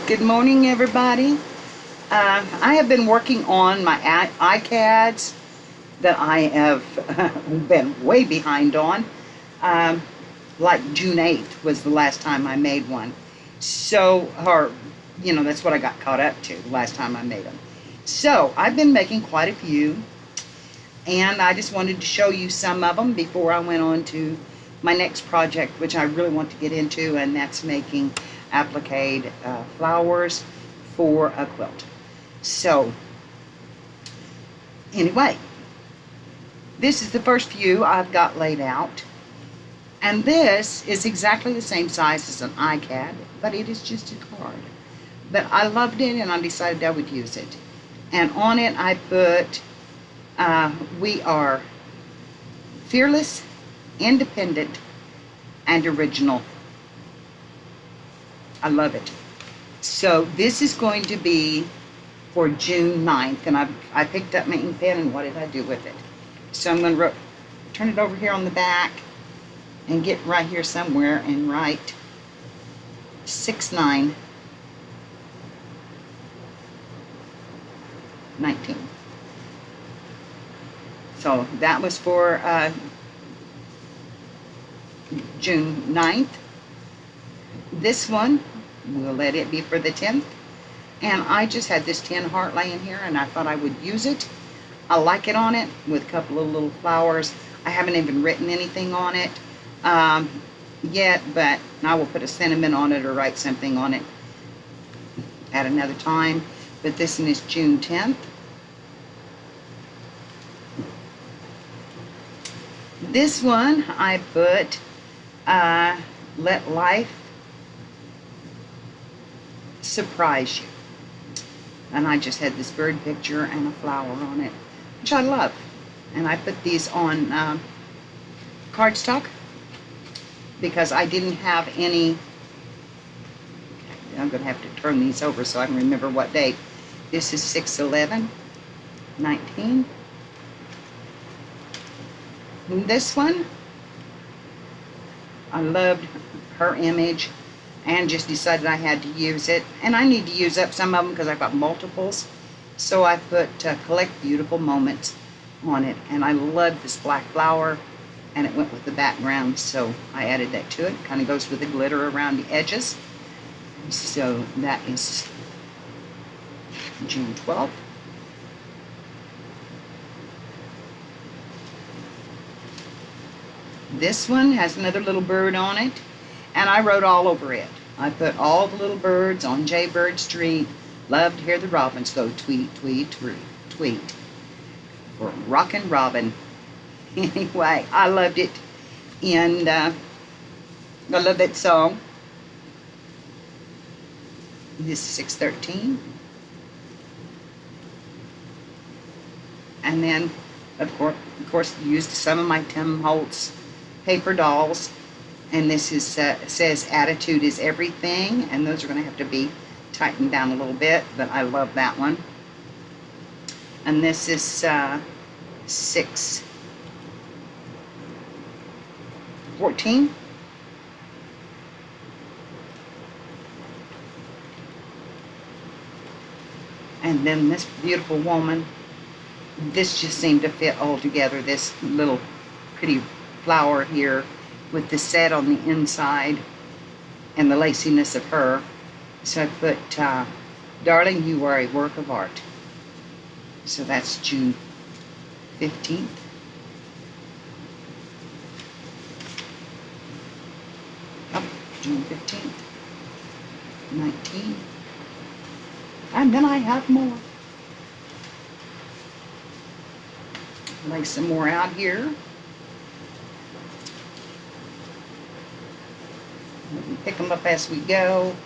Good morning, everybody. I have been working on my icads that I have been way behind on. Um, like June 8th was the last time I made one. That's what I got caught up to the last time I made them. So I've been making quite a few, and I just wanted to show you some of them before I went on to my next project, which I really want to get into, and that's making applique flowers for a quilt. So anyway, this is the first few I've got laid out, and this is exactly the same size as an icad, but it is just a card. But I loved it, and I decided I would use it. And on it I put, we are fearless, independent, and original. I love it. So this is going to be for June 9th, and I picked up my ink pen, and what did I do with it? So I'm going to turn it over here on the back and get right here somewhere and write 6/9/19. So that was for June 9th. This one, we'll let it be for the 10th. And I just had this tin heart laying here, and I thought I would use it. I like it on it with a couple of little flowers. I haven't even written anything on it yet, but I will put a sentiment on it or write something on it at another time. But this one is June 10th. This one I put let life surprise you. And I just had this bird picture and a flower on it, which I love. And I put these on cardstock because I didn't have any. I'm going to have to turn these over so I can remember what date. This is 6/11/19. This one, I loved her image and just decided I had to use it. And I need to use up some of them because I've got multiples. So I put collect beautiful moments on it. And I love this black flower, and it went with the background, so I added that to it. It kind of goes with the glitter around the edges. So that is June 12th. This one has another little bird on it, and I wrote all over it. I put all the little birds on Jaybird Street. Love to hear the robins go tweet, tweet, tweet, tweet. Or Rockin' Robin. Anyway, I loved it, and I love that song. This is 6/13. And then, of course, used some of my Tim Holtz paper dolls. And this is says attitude is everything, and those are going to have to be tightened down a little bit, but I love that one. And this is 6/14. And then this beautiful woman, this just seemed to fit all together, this little pretty flower here with the set on the inside and the laciness of her. So I put, darling, you are a work of art. So that's June 15th. Oh, June 15th. 19. And then I have more. Lay some more out here. We can pick them up as we go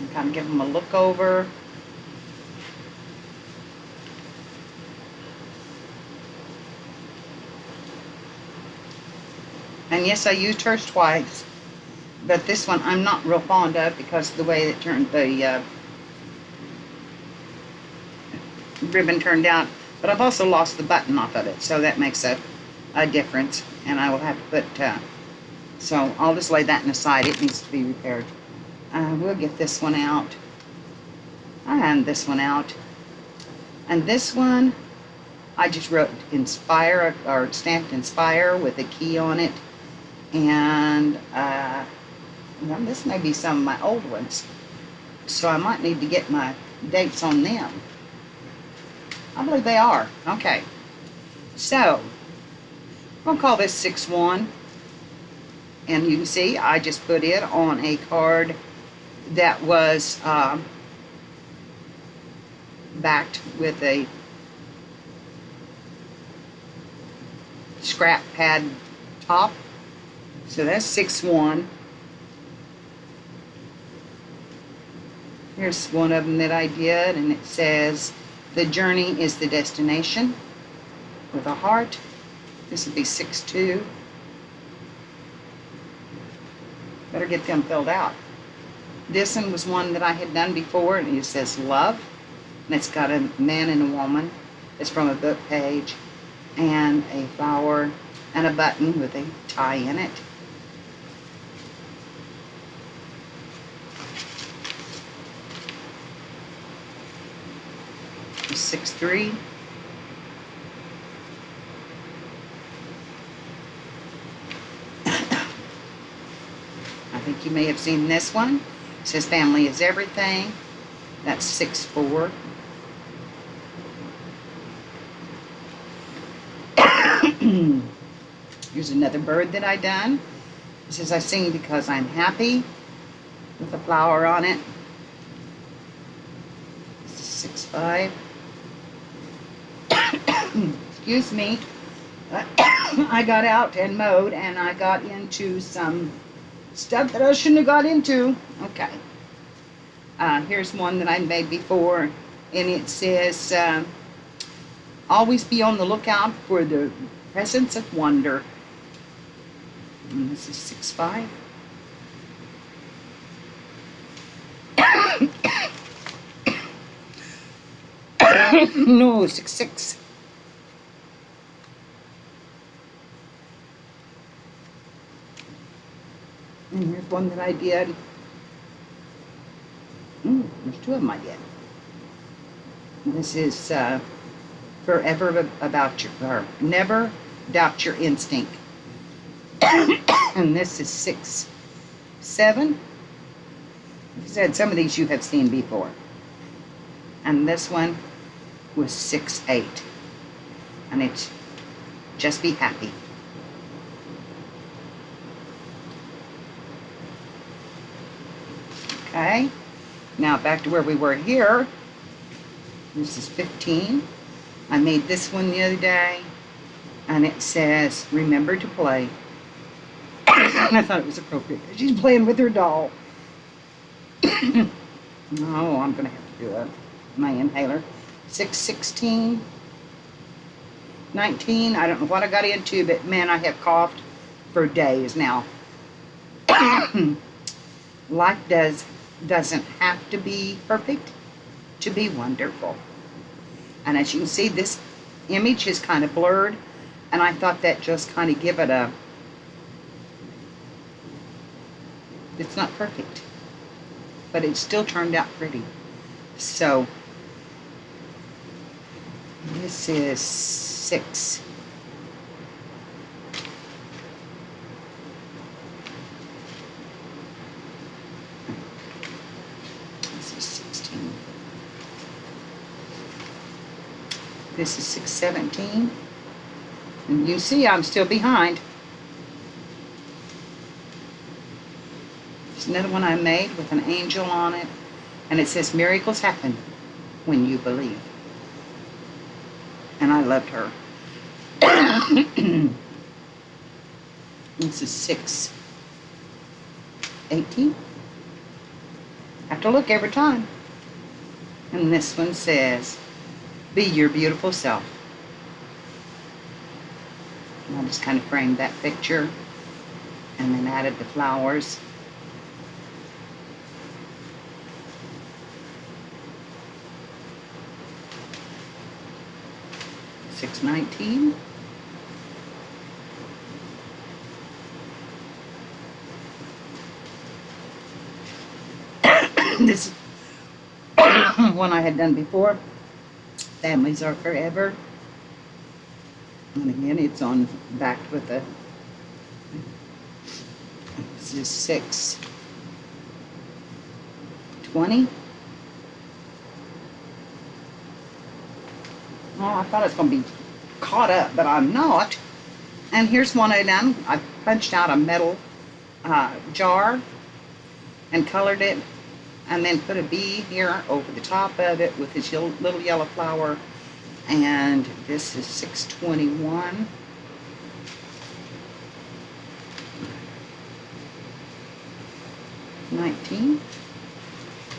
and kind of give them a look over. And yes, I used hers twice, but this one I'm not real fond of because of the way it turned, the ribbon turned out. But I've also lost the button off of it, so that makes a difference. And I will have to put, so I'll just lay that in the side. It needs to be repaired. We'll get this one out. And this one out. And this one, I just wrote inspire, or stamped inspire with a key on it. And well, this may be some of my old ones. So I might need to get my dates on them. I believe they are. Okay. So, we'll call this 6-1. And you can see I just put it on a card that was backed with a scrap pad top. So that's 6-1. Here's one of them that I did, and it says, "The journey is the destination," with a heart. This would be 6-2. Better get them filled out. This one was one that I had done before, and it says love. And it's got a man and a woman. It's from a book page, and a flower, and a button with a tie in it. It's 6-3. I think you may have seen this one. It says family is everything. That's 6-4. Here's another bird that I done. It says, "I sing because I'm happy," with a flower on it. This is 6-5. Excuse me. I got out and mowed, and I got into some stuff that I shouldn't have got into. Okay. Here's one that I made before, and it says, "Always be on the lookout for the presence of wonder." And this is 6-5. No, 6-6. And here's one that I did. There's two of them I did. This is forever about your, or never doubt your instinct. And this is 6-7. Like I said, some of these you have seen before. And this one was 6-8. And it's just be happy. Okay. Now back to where we were here. This is 15. I made this one the other day, and it says, "Remember to play." And I thought it was appropriate because she's playing with her doll. Oh, I'm going to have to do my inhaler. 6-16. 19. I don't know what I got into, but man, I have coughed for days now. Life doesn't have to be perfect to be wonderful. And as you can see, this image is kind of blurred, and I thought that just kind of give it a, it's not perfect, but it still turned out pretty. So this is 6. This is 16. This is 6-17. And you see I'm still behind. There's another one I made with an angel on it. And it says, "Miracles happen when you believe." And I loved her. This is 6-18. Have to look every time. And this one says, "Be your beautiful self." And I just kind of framed that picture and then added the flowers. $6.19. This one I had done before. Families Are Forever. And again, it's on backed with a, this is 620. Oh, I thought it was going to be caught up, but I'm not. And here's one I done. I punched out a metal jar and colored it, and then put a bee here over the top of it with this little yellow flower. And this is 621. $19.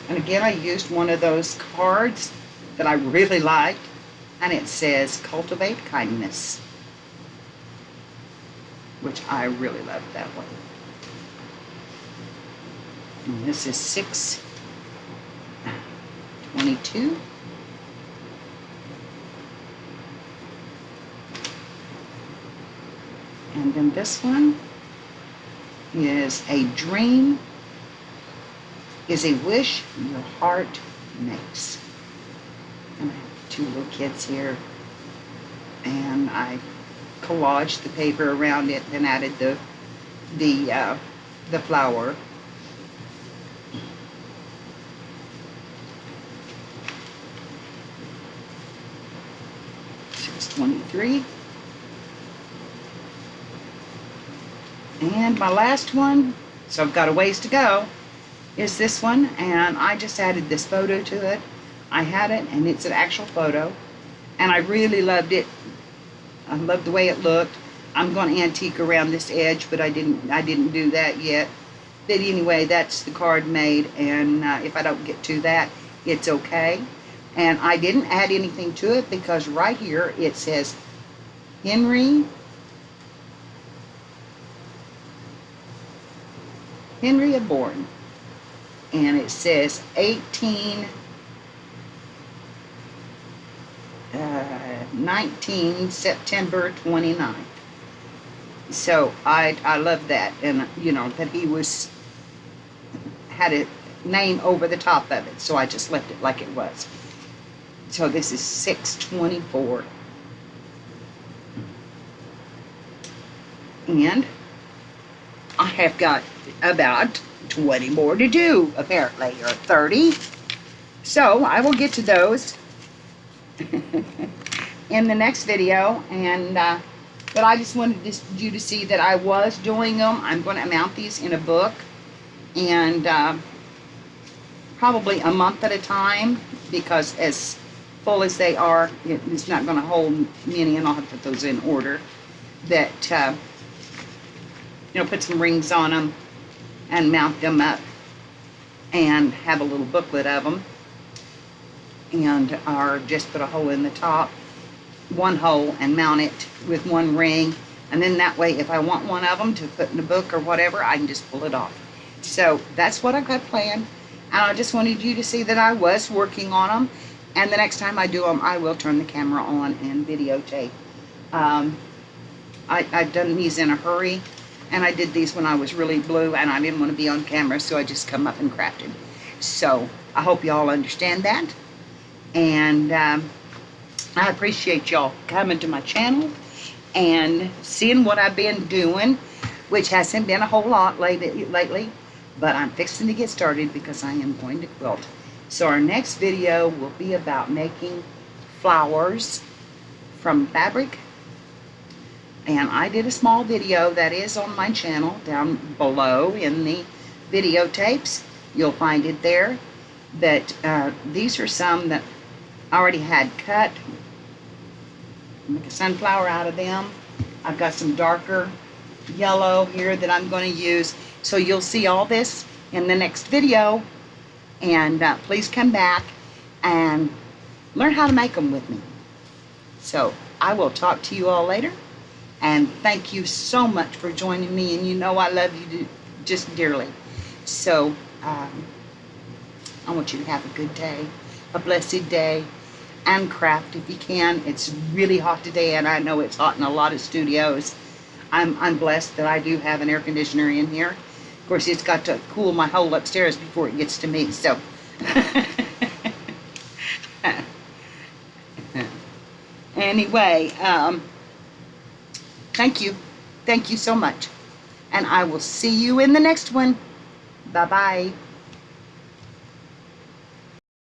And again, I used one of those cards that I really liked, and it says cultivate kindness, which I really loved that one. And this is 622. And then this one is a dream is a wish your heart makes. And I have two little kids here, and I collaged the paper around it and added the flower. $623. And my last one, so I've got a ways to go, is this one, and I just added this photo to it. I had it, and it's an actual photo, and I really loved it. I loved the way it looked. I'm going to antique around this edge, but I didn't do that yet. But anyway, that's the card made, and if I don't get to that, it's okay. And I didn't add anything to it because right here it says Henry born, and it says 19 September 29th. So I love that, and you know that he had a name over the top of it, so I just left it like it was. So this is 624. And I have got about 20 more to do, apparently, or 30. So I will get to those in the next video. And but I just wanted you to see that I was doing them. I'm going to mount these in a book, and probably a month at a time, because as full as they are, it's not going to hold many, and I'll have to put those in order. That you know, put some rings on them and mount them up, and have a little booklet of them, and or just put a hole in the top, one hole, and mount it with one ring, and then that way if I want one of them to put in a book or whatever, I can just pull it off. So that's what I've got planned, and I just wanted you to see that I was working on them, and the next time I do them, I will turn the camera on and videotape. I've done these in a hurry, and I did these when I was really blue, and I didn't want to be on camera, so I just come up and crafted. So I hope y'all understand that, and I appreciate y'all coming to my channel and seeing what I've been doing, which hasn't been a whole lot lately, but I'm fixing to get started because I am going to quilt. So our next video will be about making flowers from fabric. And I did a small video that is on my channel down below in the videotapes. You'll find it there. That these are some that I already had cut. Make a sunflower out of them. I've got some darker yellow here that I'm going to use. So you'll see all this in the next video. And please come back and learn how to make them with me. So I will talk to you all later. And thank you so much for joining me. And you know I love you just dearly. So I want you to have a good day, a blessed day, and craft if you can. It's really hot today, and I know it's hot in a lot of studios. I'm blessed that I do have an air conditioner in here. Of course, it's got to cool my hole upstairs before it gets to me, so. Anyway, thank you. Thank you so much. And I will see you in the next one. Bye-bye.